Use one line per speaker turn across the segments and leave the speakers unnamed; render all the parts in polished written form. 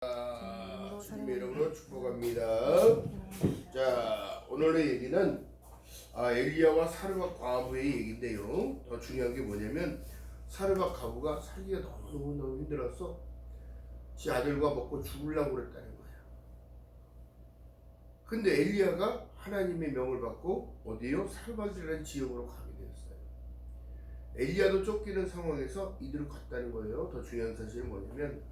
주님의 이름으로 축복합니다. 자, 오늘의 얘기는 엘리야와 사르밧 과부의 얘기인데요. 더 중요한 게 뭐냐면 사르밧 과부가 살기가 너무 힘들어서 지 아들과 먹고 죽으려고 그랬다는 거예요. 근데 엘리야가 하나님의 명을 받고 어디요? 사르밧이라는 지역으로 가게 되었어요. 엘리야도 쫓기는 상황에서 이들을 갔다는 거예요. 더 중요한 사실은 뭐냐면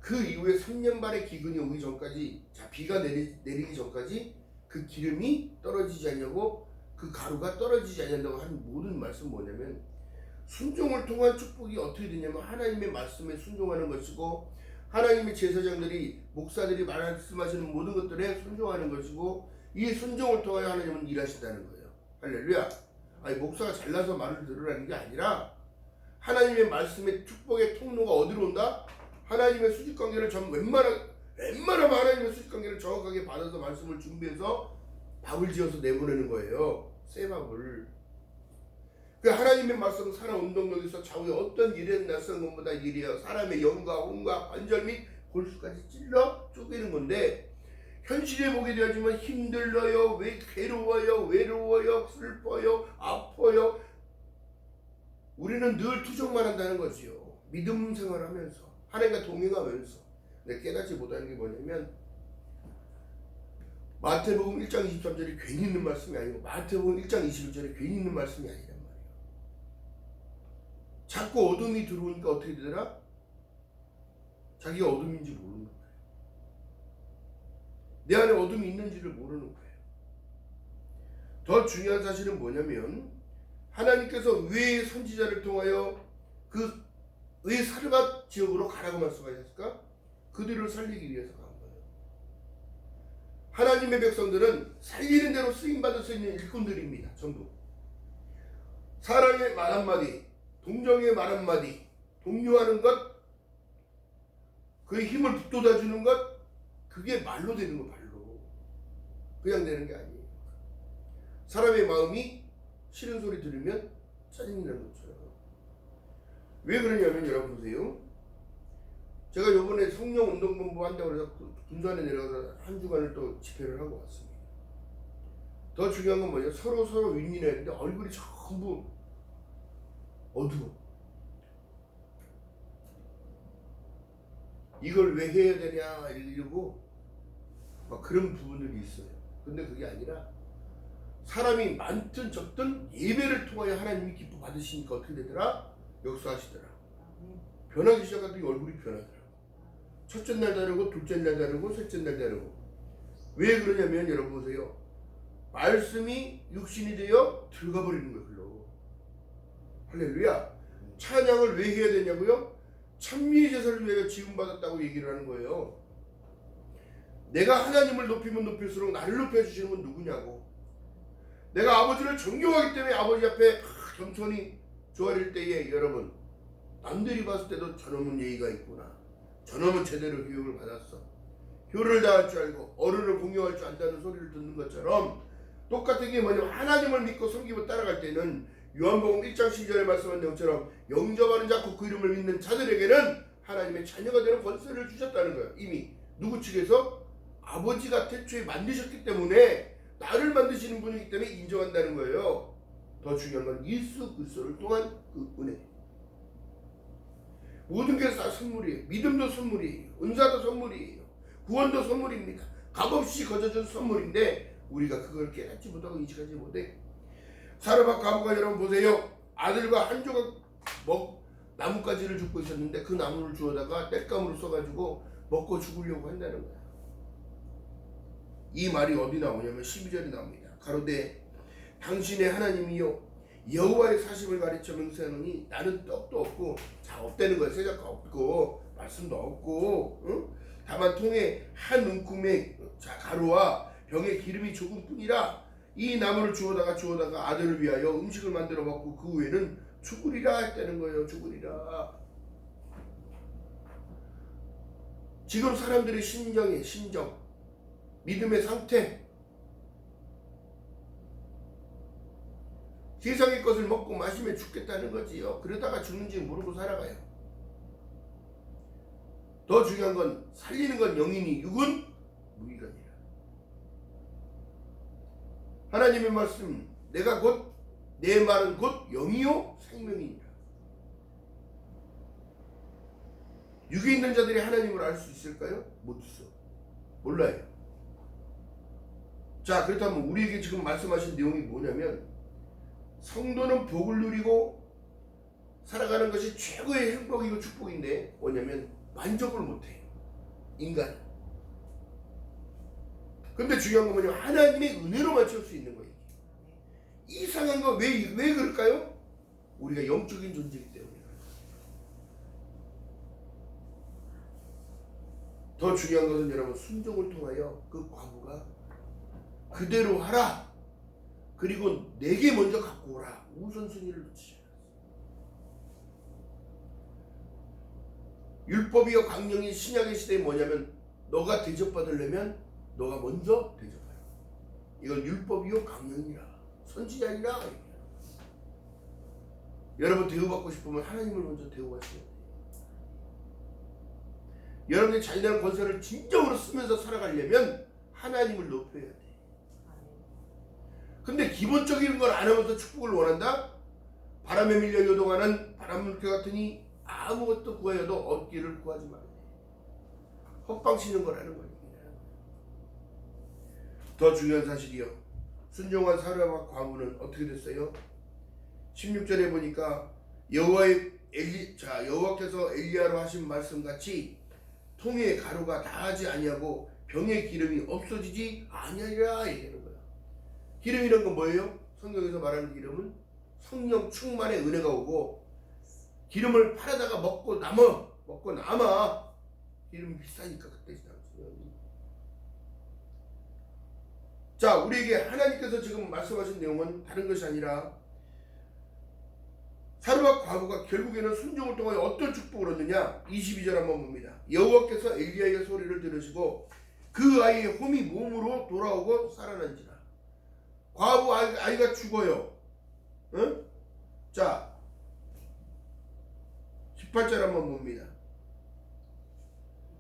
그 이후에 3년 반의 기근이 오기 전까지, 비가 내리기 전까지 그 기름이 떨어지지 않냐고, 그 가루가 떨어지지 않는다고 한 모든 말씀 뭐냐면 순종을 통한 축복이 어떻게 되냐면 하나님의 말씀에 순종하는 것이고, 하나님의 제사장들이 목사들이 말씀하시는 모든 것들에 순종하는 것이고, 이 순종을 통하여 하나님은 일하신다는 거예요. 할렐루야. 아니 목사가 잘나서 말을 들으라는 게 아니라 하나님의 말씀의 축복의 통로가 어디로 온다? 하나님의 수직관계를 웬만하면 하나님의 수직관계를 정확하게 받아서 말씀을 준비해서 밥을 지어서 내보내는 거예요. 새 밥을. 그 하나님의 말씀은 사람 운동력에서 좌우에 어떤 일에 낯선 것보다 일이에요. 사람의 영과 혼과 관절 및 골수까지 찔러 쪼개는 건데, 현실에 보게 되지만 힘들어요, 괴로워요, 외로워요, 슬퍼요, 아파요. 우리는 늘 투정만 한다는 거지요. 믿음 생활하면서 하나님과 동행하면서. 내가 깨닫지 못하는 게 뭐냐면 마태복음 1장 23절이 괜히 있는 말씀이 아니고 마태복음 1장 21절이 괜히 있는 말씀이 아니란 말이에요. 자꾸 어둠이 들어오니까 어떻게 되더라? 자기가 어둠인지 모르는 거예요. 내 안에 어둠이 있는지를 모르는 거예요. 더 중요한 사실은 뭐냐면 하나님께서 왜 선지자를 통하여 왜 사르밧 지역으로 가라고 말씀하셨을까? 그들을 살리기 위해서 간 거예요. 하나님의 백성들은 살리는 대로 쓰임받을 수 있는 일꾼들입니다. 전부. 사랑의 말 한마디, 동정의 말 한마디, 독려하는 것, 그의 힘을 북돋아주는 것, 그게 말로 되는 거, 말로. 그냥 되는 게 아니에요. 사람의 마음이 싫은 소리 들으면 짜증이 나는 것처럼. 왜 그러냐면 여러분 보세요. 제가 요번에 성령 운동본부 한다고 해서 군산에 내려가서 한 주간을 또 집회를 하고 왔습니다. 더 중요한 건 뭐냐? 서로 윈윈해야 되는데 얼굴이 전부 어두워. 이걸 왜 해야 되냐 이러고 막 그런 부분들이 있어요. 근데 그게 아니라 사람이 많든 적든 예배를 통하여 하나님이 기뻐 받으시니까 어떻게 되더라? 역사하시더라. 변하기 시작하더니 얼굴이 변하더라고. 첫째 날 다르고 둘째 날 다르고 셋째 날 다르고. 왜 그러냐면 여러분 보세요. 말씀이 육신이 되어 들어가 버리는 거예요. 글로. 할렐루야. 찬양을 왜 해야 되냐고요? 찬미의 제사를 위하여 지음받았다고 얘기를 하는 거예요. 내가 하나님을 높이면 높일수록 나를 높여주시는 분 누구냐고. 내가 아버지를 존경하기 때문에 아버지 앞에 겸손히 조아릴 때에 여러분, 남들이 봤을 때도 저놈은 예의가 있구나, 저놈은 제대로 교육을 받았어, 효를 다할 줄 알고 어른을 공경할 줄 안다는 소리를 듣는 것처럼 똑같은 게 뭐냐면 하나님을 믿고 섬기고 따라갈 때는 요한복음 1장 10절에 말씀한 내용처럼 영접하는 자 곧 그 이름을 믿는 자들에게는 하나님의 자녀가 되는 권세를 주셨다는 거예요. 이미 누구 측에서? 아버지가 태초에 만드셨기 때문에, 나를 만드시는 분이기 때문에 인정한다는 거예요. 더 중요한 건 예수 그리스도를 통한 그 은혜. 모든 게 다 선물이에요. 믿음도 선물이에요. 은사도 선물이에요. 구원도 선물입니다. 값없이 거저준 선물인데 우리가 그걸 깨닫지 못하고 인식하지 못해. 사르밧 과부가 여러분 보세요. 아들과 한 조각 나뭇가지를 줍고 있었는데 그 나무를 주워다가 땔감으로 써가지고 먹고 죽으려고 한다는 거야. 이 말이 어디 나오냐면 12절에 나옵니다. 가로되 당신의 하나님이요 여호와의 사심을 가르쳐 맹세하노니 나는 떡도 없고, 자 없다는 거야. 세자가 없고 말씀도 없고, 응? 다만 통에 한 움큼의 가루와 병에 기름이 조금뿐이라. 이 나무를 주워다가 아들을 위하여 음식을 만들어 먹고 그 후에는 죽으리라 했다는 거예요. 죽으리라. 지금 사람들의 심정, 믿음의 상태, 세상의 것을 먹고 마시면 죽겠다는 거지요. 그러다가 죽는지 모르고 살아가요. 더 중요한 건 살리는 건 영이니 육은 무익하니라. 하나님의 말씀, 내가 곧 내 말은 곧 영이요 생명이니라. 육에 있는 자들이 하나님을 알 수 있을까요? 못 있어. 몰라요. 자, 그렇다면 우리에게 지금 말씀하신 내용이 뭐냐면, 성도는 복을 누리고 살아가는 것이 최고의 행복이고 축복인데 뭐냐면 만족을 못해요. 인간. 근데 중요한 건 뭐냐면 하나님의 은혜로만 채울 수 있는 거예요. 이상한 거 왜 그럴까요? 우리가 영적인 존재이기 때문에. 더 중요한 것은 여러분, 순종을 통하여 그 과부가 그대로 하라, 그리고 내게 먼저 갖고 오라, 우선순위를 놓치지 않았어요. 율법이요 강령이 신약의 시대에 뭐냐면, 너가 대접받으려면 너가 먼저 대접하라. 이건 율법이요 강령이라, 선지자니라. 여러분 대우받고 싶으면 하나님을 먼저 대우하셔야 돼요. 여러분의 잔인한 권세를 진정으로 쓰면서 살아가려면 하나님을 높여야 돼. 근데 기본적인 걸 안 하면서 축복을 원한다? 바람에 밀려 요동하는 바람물개 같으니 아무것도 구하여도 얻기를 구하지 말아야 돼. 헛방치는 걸 하는 거예요. 더 중요한 사실이요, 순종한 사람과 과부는 어떻게 됐어요? 16절에 보니까 여호와께서 엘리야로 하신 말씀같이 통에 가루가 다하지 아니하고 병에 기름이 없어지지 아니하리라 얘기하는 거야. 기름이란 건 뭐예요? 성경에서 말하는 기름은 성령 충만의 은혜가 오고, 기름을 팔아다가 먹고 남아. 기름이 비싸니까 그때 당시는. 자, 우리에게 하나님께서 지금 말씀하신 내용은 다른 것이 아니라, 사르와 과부가 결국에는 순종을 통하여 어떤 축복을 얻느냐. 22절 한번 봅니다. 여호와께서 엘리야의 소리를 들으시고 그 아이의 홈이 몸으로 돌아오고 살아난지라. 과부 아이가 죽어요. 응? 자, 18절 한번 봅니다.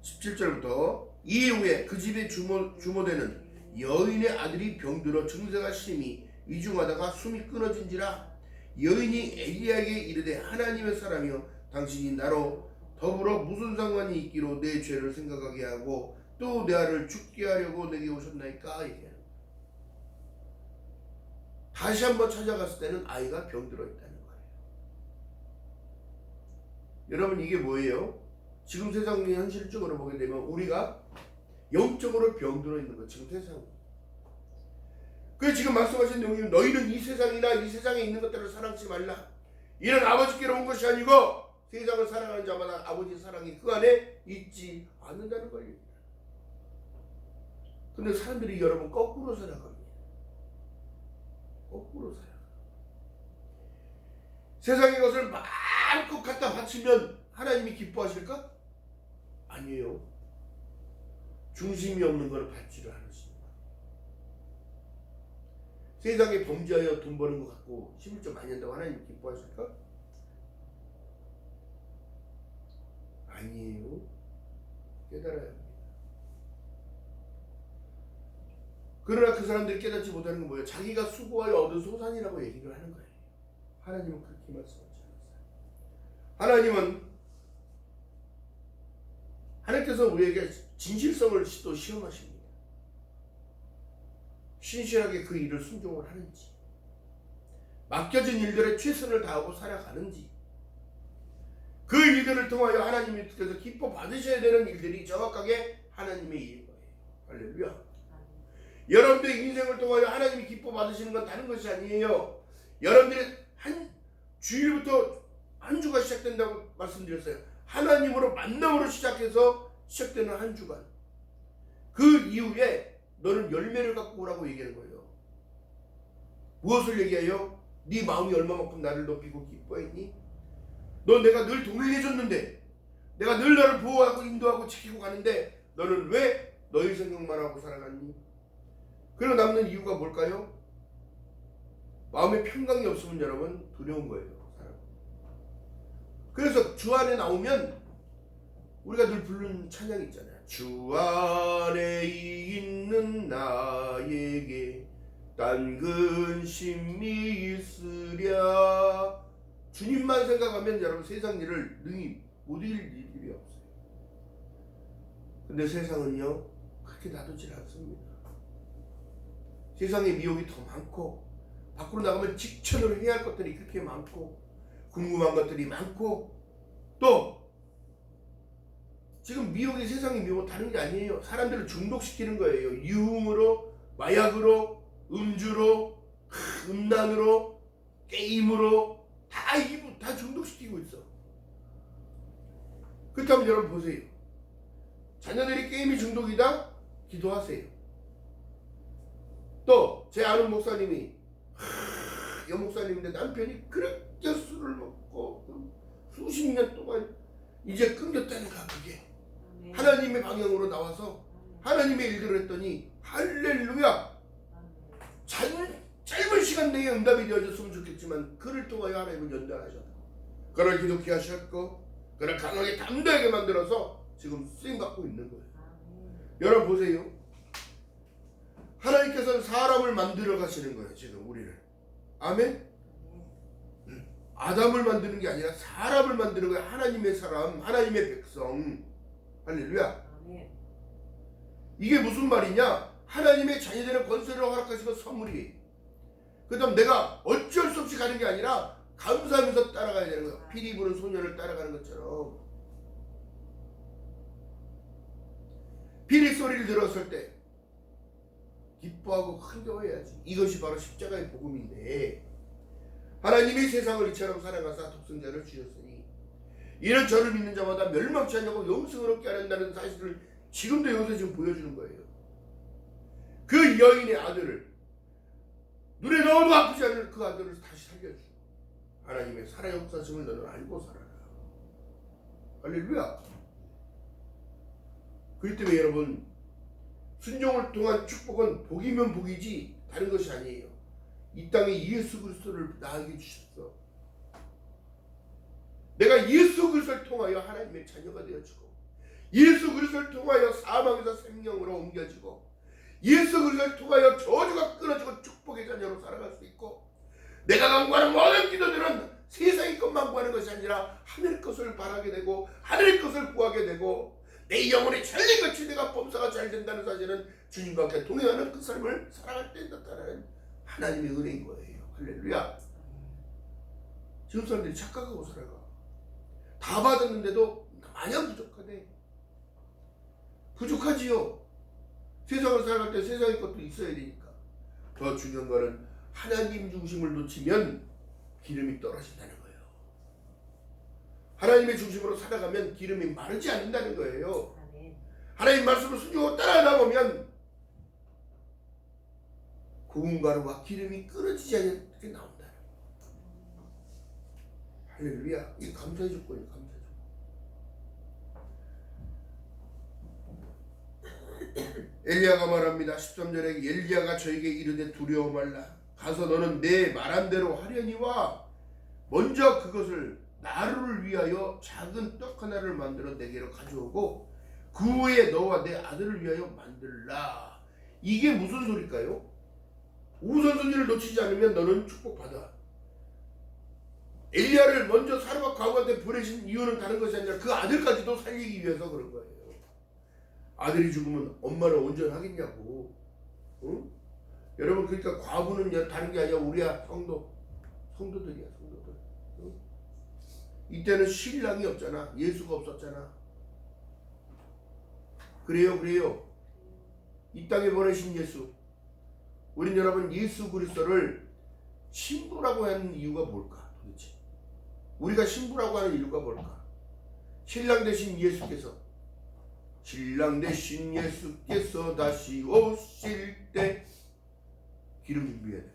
17절부터 이 후에 그 집의 주모되는 여인의 아들이 병들어 증세가 심히 위중하다가 숨이 끊어진지라. 여인이 엘리야에게 이르되 하나님의 사람이여 당신이 나로 더불어 무슨 상관이 있기로 내 죄를 생각하게 하고 또 내 아를 죽게 하려고 내게 오셨나이까. 다시 한번 찾아갔을 때는 아이가 병들어 있다는 거예요. 여러분, 이게 뭐예요? 지금 세상의 현실적으로 보게 되면 우리가 영적으로 병들어 있는 것, 지금 세상. 그래서 지금 말씀하신 내용이, 너희는 이 세상이나 이 세상에 있는 것들을 사랑치 말라. 이는 아버지께로 온 것이 아니고 세상을 사랑하는 자마다 아버지의 사랑이 그 안에 있지 않는다는 거예요. 근데 사람들이 여러분 거꾸로 살아갑니다. 거꾸로 살아가. 세상의 것을 마음껏 갖다 바치면 하나님이 기뻐하실까? 아니에요. 중심이 없는 걸 받지를 않으십니다. 세상에 범죄하여 돈 버는 것 같고 힘을 좀 많이 한다고 하나님이 기뻐하실까? 아니에요. 깨달아야 합니다. 그러나 그 사람들이 깨닫지 못하는 건 뭐예요? 자기가 수고하여 얻은 소산이라고 얘기를 하는 거예요. 하나님은 그렇게 말씀하지 않았어요. 하나님께서 우리에게 진실성을 또 시험하십니다. 신실하게 그 일을 순종을 하는지, 맡겨진 일들에 최선을 다하고 살아가는지, 그 일들을 통하여 하나님께서 기뻐 받으셔야 되는 일들이 정확하게 하나님의 일인 거예요. 할렐루야. 여러분들의 인생을 통하여 하나님이 기뻐 받으시는 건 다른 것이 아니에요. 여러분들의 한 주일부터 한 주가 시작된다고 말씀드렸어요. 하나님으로 만남으로 시작해서 시작되는 한 주간, 그 이후에 너는 열매를 갖고 오라고 얘기하는 거예요. 무엇을 얘기해요? 네 마음이 얼마만큼 나를 높이고 기뻐했니? 너 내가 늘 동행해 줬는데, 내가 늘 너를 보호하고 인도하고 지키고 가는데 너는 왜 너의 생각만 하고 살아갔니? 그리고 남는 이유가 뭘까요? 마음에 평강이 없으면 여러분 두려운 거예요. 사람. 그래서 주 안에 나오면 우리가 늘 부르는 찬양 있잖아요. 주 안에 있는 나에게 딴 근심이 있으랴. 주님만 생각하면 여러분 세상 일을 능히 못 이길 일이 없어요. 근데 세상은요 그렇게 놔두질 않습니다. 세상에 미혹이 더 많고 밖으로 나가면 직천으로 해야 할 것들이 그렇게 많고 궁금한 것들이 많고 또 지금 미혹이 세상의 미혹은 다른 게 아니에요. 사람들을 중독시키는 거예요. 유흥으로, 마약으로, 음주로, 음란으로, 게임으로 다 중독시키고 있어. 그렇다면 여러분 보세요. 자녀들이 게임이 중독이다? 기도하세요. 또 제 아는 목사님이 여목사님인데 남편이 그렇게 술을 먹고 수십 년 동안 이제 끊겼다니까. 그게 하나님의 방향으로 나와서 하나님의 일들을 했더니 할렐루야. 짧은 시간 내에 응답이 되어졌으면 좋겠지만 그를 통하여 하나님은 연단하셨고 그를 기독케 하셨고 그를 강하게 담대하게 만들어서 지금 쓰임받고 있는 거예요. 여러분 보세요. 하나님께서는 사람을 만들어 가시는 거예요. 지금 우리를. 아멘. 아담을 만드는 게 아니라 사람을 만드는 거예요. 하나님의 사람, 하나님의 백성. 할렐루야. 이게 무슨 말이냐? 하나님의 자녀되는 권세를 허락하시고 선물이. 그 다음 내가 어쩔 수 없이 가는 게 아니라 감사하면서 따라가야 되는 거예요. 피리 부는 소년을 따라가는 것처럼. 피리 소리를 들었을 때 기뻐하고 흥겨워해야지. 이것이 바로 십자가의 복음인데 하나님이 세상을 이처럼 사랑하사 독생자를 주셨으니 이는 저를 믿는 자마다 멸망치 않냐고 영생을 얻게 하는다는 사실을 지금도 여기서 지금 보여주는 거예요. 그 여인의 아들을 눈에 넣어도 아프지 않을 그 아들을 다시 살려주고 하나님의 살아 역사심을 너는 알고 살아라. 할렐루야. 그렇기 때문에 여러분 순종을 통한 축복은 복이면 복이지 다른 것이 아니에요. 이 땅에 예수 그리스도를 나에게 주셨어. 내가 예수 그리스도를 통하여 하나님의 자녀가 되어지고 예수 그리스도를 통하여 사망에서 생명으로 옮겨지고 예수 그리스도를 통하여 저주가 끊어지고 축복의 자녀로 살아갈 수 있고 내가 간구하는 모든 기도들은 세상의 것만 구하는 것이 아니라 하늘 것을 바라게 되고 하늘 것을 구하게 되고 내 영혼의 전리같이 내가 범사가 잘 된다는 사실은 주님과 함께 동행하는 그 삶을 살아갈 때 나타나는 하나님의 은혜인 거예요. 할렐루야. 지금 사람들이 착각하고 살아가. 다 받았는데도 마냥 부족하네. 부족하지요. 세상을 살아갈 때 세상의 것도 있어야 되니까. 더 중요한 거는 하나님 중심을 놓치면 기름이 떨어진다는 거예요. 하나님의 중심으로 살아가면 기름이 마르지 않는다는 거예요. 하나님 말씀을 순종하고 따라가다 보면 고운 가루와 기름이 끊어지지 않게 나온다. 할렐루야. 이 감사의 조건이에요. 감사의 조건. 엘리야가 말합니다. 13절에 엘리야가 저에게 이르되 두려워 말라. 가서 너는 내 말한 대로 하려니와 먼저 그것을 나를 위하여 작은 떡 하나를 만들어 내게로 가져오고 그 후에 너와 내 아들을 위하여 만들라. 이게 무슨 소리일까요? 우선순위를 놓치지 않으면 너는 축복받아. 엘리야를 먼저 사르밧 과부한테 보내신 이유는 다른 것이 아니라 그 아들까지도 살리기 위해서 그런 거예요. 아들이 죽으면 엄마는 온전하겠냐고. 응? 여러분 그러니까 과부는 다른 게 아니라 우리야 성도들이야. 성도들. 응? 이때는 신랑이 없잖아. 예수가 없었잖아. 그래요. 이 땅에 보내신 예수. 우린 여러분 예수 그리스도를 신부라고 하는 이유가 뭘까 도대체? 우리가 신부라고 하는 이유가 뭘까? 신랑 되신 예수께서 다시 오실 때 기름 준비해야 돼.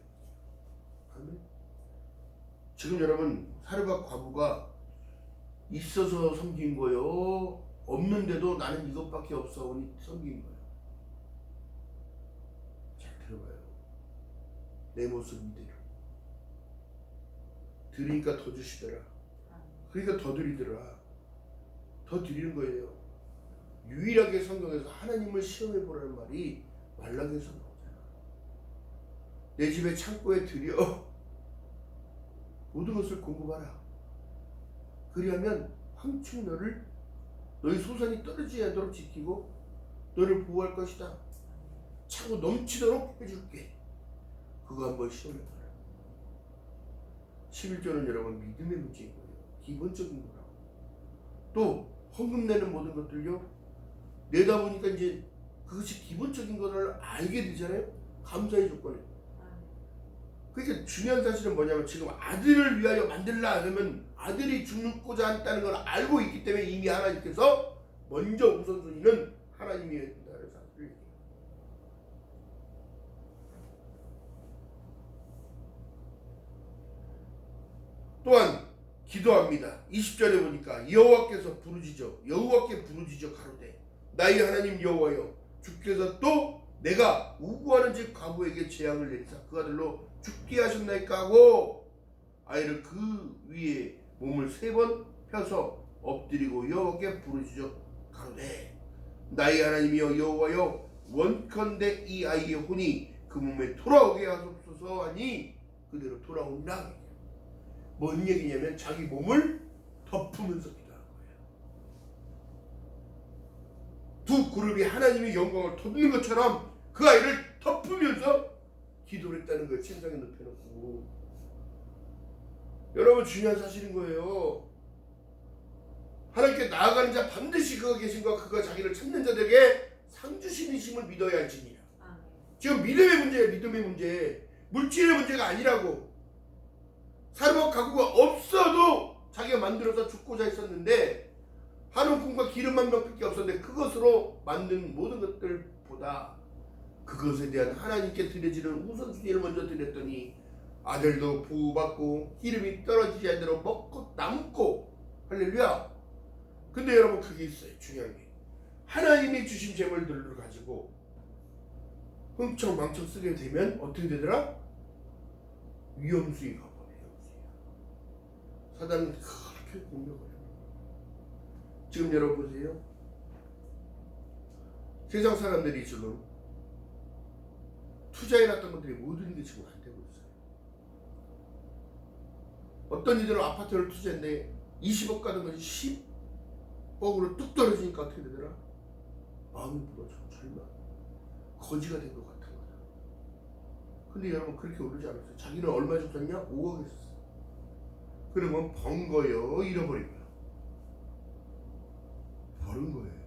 아멘. 지금 여러분 사르밧 과부가 있어서 섬긴 거요? 없는데도 나는 이것밖에 없어 오니 섬긴 거예요. 잘 들어봐요. 내 모습 이대로. 들으니까 더 주시더라. 그러니까 더 드리더라. 더 드리는 거예요. 유일하게 성경에서 하나님을 시험해 보라는 말이 말라기에서 나오잖아. 내 집에 창고에 들여 모든 것을 공급하라. 그리하면 황충 너희 소산이 떨어지지 않도록 지키고 너를 보호할 것이다. 차고 넘치도록 해줄게. 그거 한번 시험해봐라. 11조는 여러분 믿음의 문제인 거예요. 기본적인 거라고. 또 헌금 내는 모든 것들요, 내다 보니까 이제 그것이 기본적인 것을 알게 되잖아요. 감사의 조건에. 그러니까 중요한 사실은 뭐냐면 지금 아들을 위하여 만들라 하면 아들이 죽고자 한다는 걸 알고 있기 때문에 이미 하나님께서 먼저 우선순위는 하나님이 된다는 사실을 얘기해요. 또한 기도합니다. 20절에 보니까 여호와께서 부르짖어 가로되 나의 하나님 여호와여, 주께서 또 내가 우구하는 집 과부에게 재앙을 내리사 그 아들로 죽게 하셨나이까 하고 아이를 그 위에 몸을 3번 펴서 엎드리고 여호와께 부르짖어 가로되 나의 하나님이여 여호와여, 원컨대 이 아이의 혼이 그 몸에 돌아오게 하소서 하니 그대로 돌아온다. 뭔 얘기냐면 자기 몸을 덮으면서 기도하는 거예요. 두 그룹이 하나님의 영광을 덮는 것처럼 그 아이를 덮으면서 기도를 했다는 거예요. 침상에 눕혀놓고. 여러분 중요한 사실인 거예요. 하나님께 나아가는 자 반드시 그가 계신과 그가 자기를 찾는 자들에게 상 주시니심을 믿어야 할지니라. 지금 믿음의 문제예요. 믿음의 문제. 물질의 문제가 아니라고. 사르밧 가구가 없어도 자기가 만들어서 죽고자 했었는데 한우 품과 기름 한 병밖에 없었는데 그것으로 만든 모든 것들보다 그것에 대한 하나님께 드려지는 우선순위를 먼저 드렸더니 아들도 부받고 기름이 떨어지지 않도록 먹고 남고. 할렐루야. 근데 여러분 그게 있어요. 중요한 게 하나님이 주신 재물들을 가지고 흥청망청 쓰게 되면 어떻게 되더라? 위험수위 가버려요. 사단은 그렇게 공격을 해요. 지금 여러분 보세요. 세상 사람들이 지금 투자해놨던 것들이 모든 게 지금 안 되고 있어요. 어떤 이들은 아파트를 투자했는데 20억 가는 것이 10억으로 뚝 떨어지니까 어떻게 되더라? 마음이 무너져. 절망. 거지가 된 것 같은 거다. 근데 여러분 그렇게 오르지 않았어요. 자기는 얼마 줬었냐? 5억 했었어. 그러면 번 거예요? 잃어버린 거예요? 버린 거예요.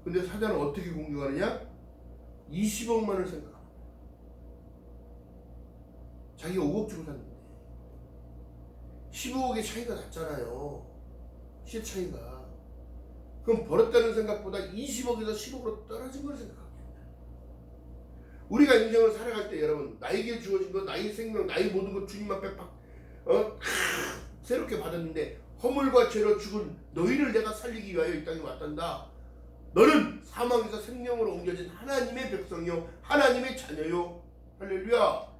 근데 사단은 어떻게 공격하느냐? 20억만을 생각합니다. 자기가 5억 주고 샀는데 15억의 차이가 났잖아요. 시 차이가. 그럼 벌었다는 생각보다 20억에서 10억으로 떨어진 걸 생각합니다. 우리가 인생을 살아갈 때 여러분 나에게 주어진 것, 나의 생명, 나의 모든 것 주님 앞에 새롭게 받았는데 허물과 죄로 죽은 너희를 내가 살리기 위하여 이 땅에 왔단다. 너는 사망에서 생명으로 옮겨진 하나님의 백성이요 하나님의 자녀요. 할렐루야.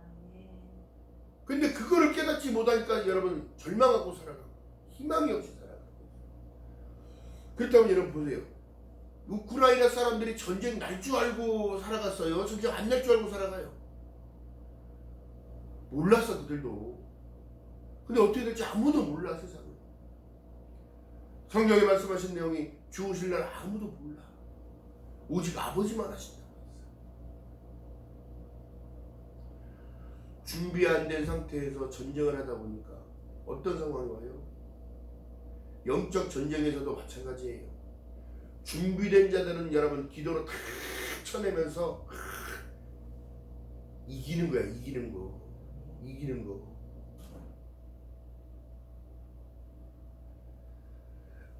근데 그거를 깨닫지 못하니까 여러분 절망하고 살아가고 희망이 없이 살아가고. 그렇다면 여러분 보세요. 우크라이나 사람들이 전쟁 날 줄 알고 살아갔어요? 전쟁 안 날 줄 알고 살아가요? 몰랐어 그들도. 근데 어떻게 될지 아무도 몰라 세상은. 성경에 말씀하신 내용이 죽으실 날 아무도 몰라. 오직 아버지만 하신다고 했어요. 준비 안 된 상태에서 전쟁을 하다 보니까 어떤 상황이 와요? 영적 전쟁에서도 마찬가지예요. 준비된 자들은 여러분 기도로 다 쳐내면서 이기는 거야. 이기는 거.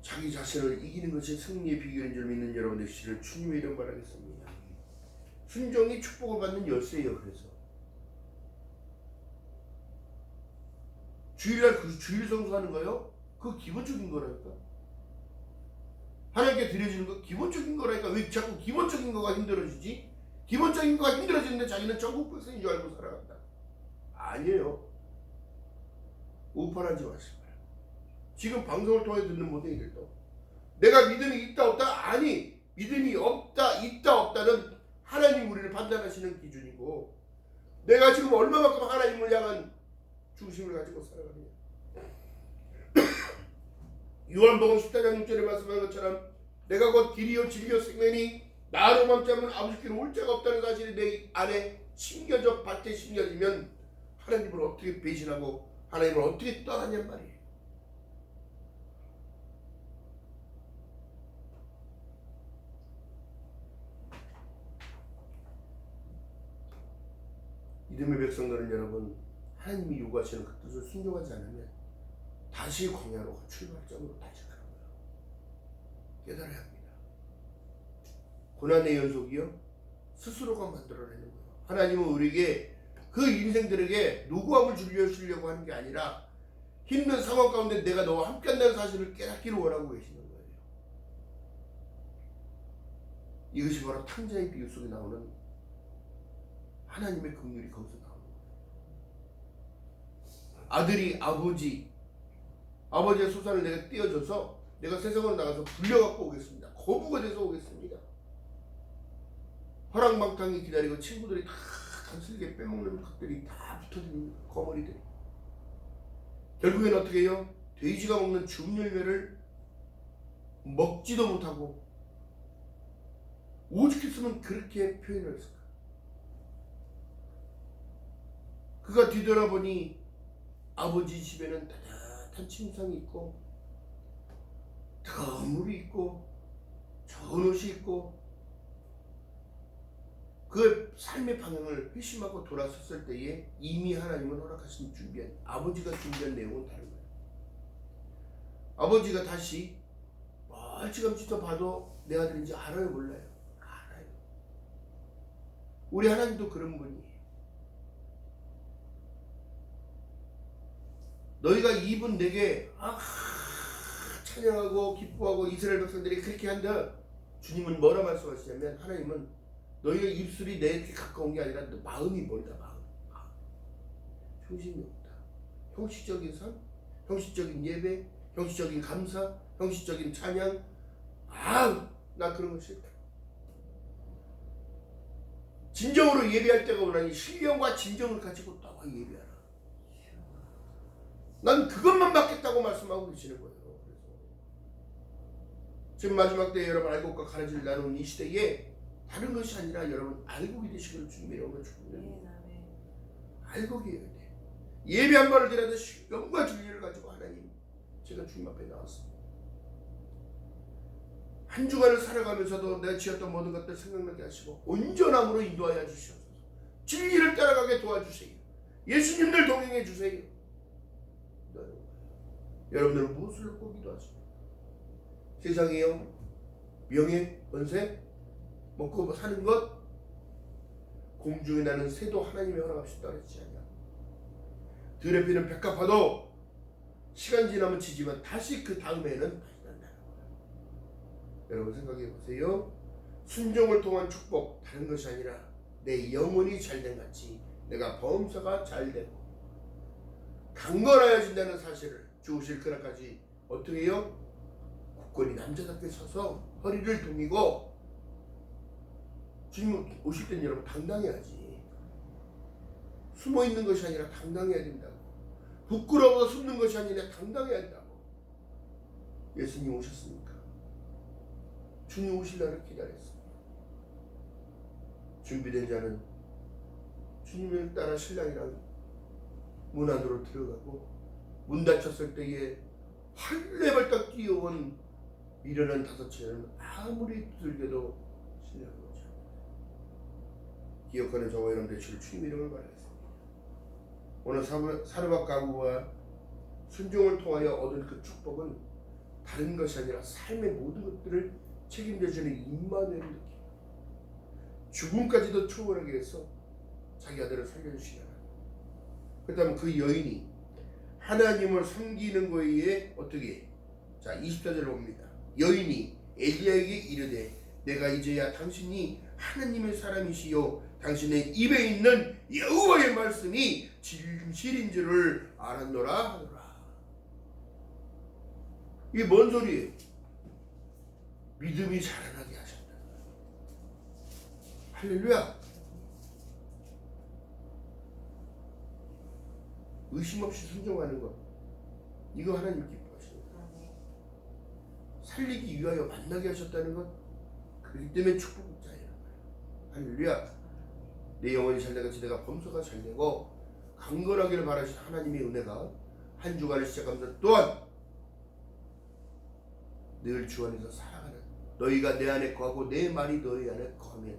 자기 자신을 이기는 것이 승리의 비결인 줄 믿는 여러분 되시기를 주님의 이름 바라겠습니다. 순종이 축복을 받는 열쇠예요. 그래서 주일날 그 주일 성수하는 거요? 그거 기본적인 거라니까. 하나님께 드려지는 거 기본적인 거라니까. 왜 자꾸 기본적인 거가 힘들어지지? 기본적인 거가 힘들어지는데 자기는 전국 백성인 줄 알고 살아간다. 아니에요. 우판하지 마시고. 지금 방송을 통해 듣는 모든 이들도 내가 믿음이 있다 없다? 아니, 믿음이 없다 있다 없다는 하나님 우리를 판단하시는 기준이고, 내가 지금 얼마만큼 하나님을 향한 중심을 가지고 살아가느냐. 요한복음 14장 6절에 말씀한 것처럼 내가 곧 길이요 진리요 생명이니 나로 맘지 않으면 아버지께로 올 자가 없다는 사실이 내 안에 심겨져 밭에 심겨지면 하나님을 어떻게 배신하고 하나님을 어떻게 떠나냔 말이에요. 믿음의 백성들은 여러분, 하나님이 요구하시는 그 뜻을 순종하지 않으면 다시 광야로 출발점으로 다시 가는 거예요. 깨달아야 합니다. 고난의 연속이요 스스로가 만들어내는 거예요. 하나님은 우리에게 그 인생들에게 노고함을 주려고 하는 게 아니라 힘든 상황 가운데 내가 너와 함께 한다는 사실을 깨닫기를 원하고 계시는 거예요. 이것이 바로 탕자의 비유 속에 나오는 하나님의 긍휼이 거기서 나오는 거예요. 아들이 아버지의 소산을 내가 떼어줘서 내가 세상으로 나가서 불려갖고 오겠습니다. 거부가 돼서 오겠습니다. 허랑방탕이 기다리고 친구들이 다 간슬게 빼먹는 것들이 다 붙어있는 거머리들이 결국엔 어떻게 해요? 돼지가 먹는 줌 열매를 먹지도 못하고 오죽했으면 그렇게 표현을 했을까? 그가 뒤돌아보니 아버지 집에는 따뜻한 침상이 있고 뜨거운 물이 있고 좋은 옷이 있고 그 삶의 방향을 회심하고 돌아섰을 때에 이미 하나님은 허락하신 준비한 아버지가 준비한 내용은 다른 거예요. 아버지가 다시 멀찌감치 더 봐도 내 아들인지 알아요 몰라요? 알아요. 우리 하나님도 그런 분이에요. 너희가 입은 내게 찬양하고 기뻐하고 이스라엘 백성들이 그렇게 한다. 주님은 뭐라 말씀하시냐면 하나님은 너희의 입술이 내게 가까운 게 아니라 너 마음이 멀다. 마음. 중심이 없다. 형식적인 삶, 형식적인 예배, 형식적인 감사, 형식적인 찬양. 나 그런 거 싫다. 진정으로 예배할 때가 오나니 신령과 진정을 가지고 나와 예배하라. 난 그것만 받겠다고 말씀하고 계시는 거예요. 그래서 지금 마지막 때에 여러분 알곡과 가라지를 나누는 이 시대에 다른 것이 아니라 여러분 알곡이 되시기를 주님의 이름으로 축복합니다. 알곡이어야 돼. 예배 한 번을 드려도 영과 진리를 가지고 하나님, 제가 주님 앞에 나왔습니다. 한 주간을 살아가면서도 내가 지었던 모든 것들 생각나게 하시고 온전함으로 인도하여 주시옵소서. 진리를 따라가게 도와주세요. 예수님들 동행해 주세요. 여러분들은 무엇을 놓고 기도하십니까? 세상이요, 명예, 권세, 먹고 사는 것, 공중에 나는 새도 하나님의 허락없이 떨어지지 않냐. 들에 피는 백합화도 시간 지나면 지지만 다시 그 다음에는 다시 난다는 거예요. 여러분 생각해 보세요. 순종을 통한 축복, 다른 것이 아니라 내 영혼이 잘된 같이 내가 범사가 잘되고 강건하여진다는 사실을 주우실 그날까지 어떻게 해요? 굳건히 남자답게 서서 허리를 동이고, 주님 오실 때는 여러분 당당해야지. 숨어있는 것이 아니라 당당해야 된다고. 부끄러워서 숨는 것이 아니라 당당해야 한다고. 예수님 오셨습니까? 주님 오실 날을 기다렸습니다. 준비된 자는 주님을 따라 신랑이랑 문 안으로 들어가고, 문 닫혔을 때에 할레발딱 뛰어온 미련한 다섯째는 아무리 두들겨도 신랑을 오지 않는다. 기억하는 저와 여러분 되시길 주님 이름을 바라겠습니다. 오늘 사르밧 가구와 순종을 통하여 얻은 그 축복은 다른 것이 아니라 삶의 모든 것들을 책임져주는 임마누엘을 느낍니다. 죽음까지도 초월하게 해서 자기 아들을 살려주시냐. 그 다음 그 여인이 하나님을 섬기는 거에 어떻게? 자, 24절을 봅니다. 여인이 엘리야에게 이르되 내가 이제야 당신이 하나님의 사람이시요 당신의 입에 있는 여호와의 말씀이 진실인 줄을 알았노라 하노라. 이게 뭔 소리예요? 믿음이 자라나게 하셨다. 할렐루야. 의심 없이 순종하는 것, 이거 하나님 기뻐하십니다. 살리기 위하여 만나게 하셨다는 것, 그렇기 때문에 축복자예요. 할렐루야. 내 영혼이 잘되고 내가 범사가 잘되고 강건하기를 바라신 하나님의 은혜가 한 주간을 시작하면서 또한 늘 주 안에서 살아가는, 너희가 내 안에 거하고 내 말이 너희 안에 거하면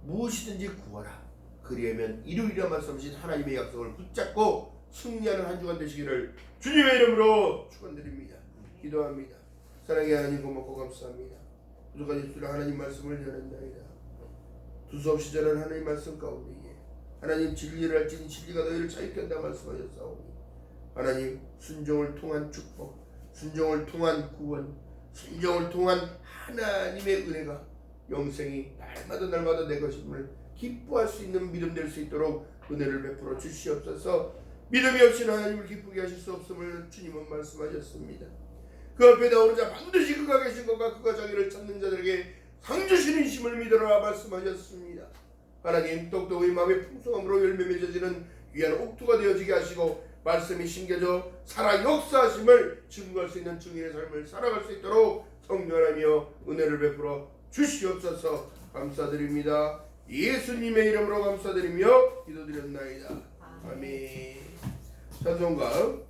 무엇이든지 구하라 그리하면 이루리라 말씀하신 하나님의 약속을 붙잡고 승리하는 한 주간 되시기를 주님의 이름으로 축원드립니다. 기도합니다. 사랑의 하나님, 고맙고 감사합니다. 부족한 입술로 하나님 말씀을 전했나이다. 두서없이 전한 하나님 말씀 가운데에 하나님 진리를 알지니 진리가 너희를 자유케 한다 말씀하셨사오니 하나님 순종을 통한 축복, 순종을 통한 구원, 순종을 통한 하나님의 은혜가 영생이 날마다 내 것임을 기뻐할 수 있는 믿음 될 수 있도록 은혜를 베풀어 주시옵소서. 믿음이 없이는 하나님을 기쁘게 하실 수 없음을 주님은 말씀하셨습니다. 그 앞에 나오는 자 반드시 그가 계신 것과 그가 자기를 찾는 자들에게 상 주시는 힘을 믿으라 말씀하셨습니다. 하나님, 똑똑히 마음의 풍성함으로 열매 맺어지는 귀한 옥토가 되어지게 하시고 말씀이 심겨져 살아 역사하심을 증거할 수 있는 증인의 삶을 살아갈 수 있도록 성령하며 은혜를 베풀어 주시옵소서. 감사드립니다. 예수님의 이름으로 감사드리며 기도드렸나이다. 아멘. 찬송가